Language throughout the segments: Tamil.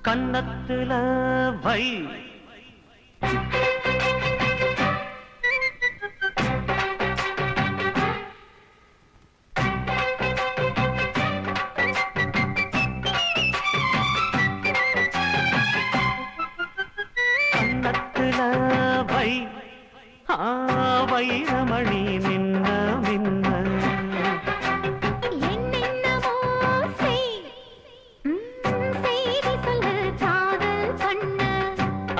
கன்னத்துல வை கன்னத்துல வை வைரமணி நின்ன மின்ன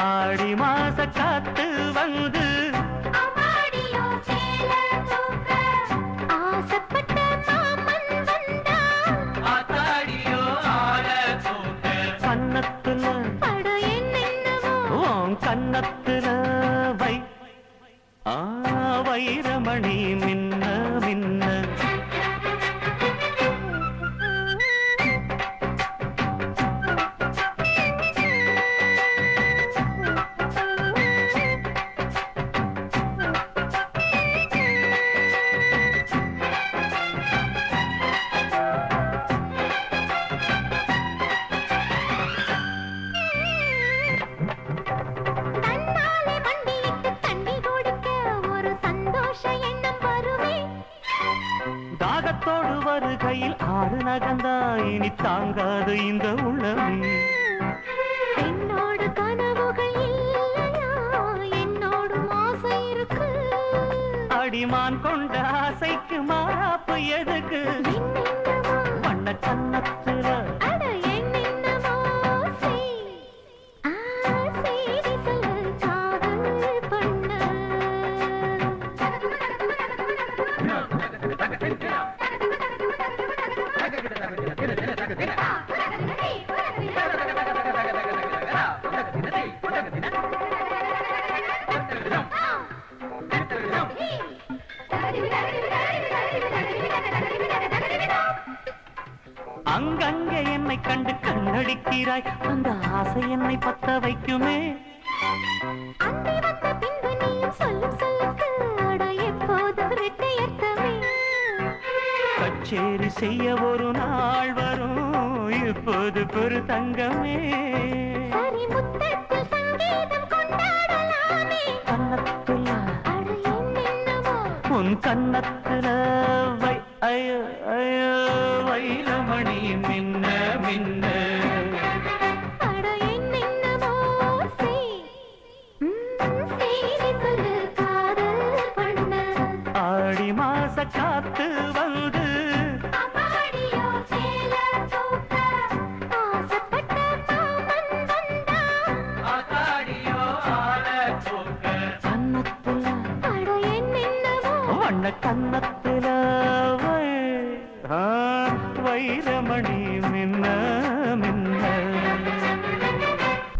ஆடி மாச காத்து வந்து கன்னத்துல கன்னத்துல வை வைரமணி மின்ன மின்ன தாகத்தோடு வருகையில் ஆறு நகந்தா இனி தாங்காது இந்த உள்ளமே என்னோடு கனவுகள் இல்லையா என்னோடு ஆசை இருக்கு அடிமான் கொண்ட ஆசைக்கு மாறாப்பு எதுக்கு வண்ண கன்னத்துல அங்கங்கே என்னை கண்டு கண்ணடிக்கிறாய் அந்த ஆசை என்னை பத்த வைக்குமே கச்சேரி செய்ய ஒரு நாள் வரும் இப்போது பெரு தங்கமே கன்னத்துல உன் கன்னத்துல வை ஐயோ ஐயோ வைரமணி மின்ன மின்ன ஆடி மாச காத்து வந்து கன்னத்துல வண்ண கன்னத்துல வைரமணி மின்ன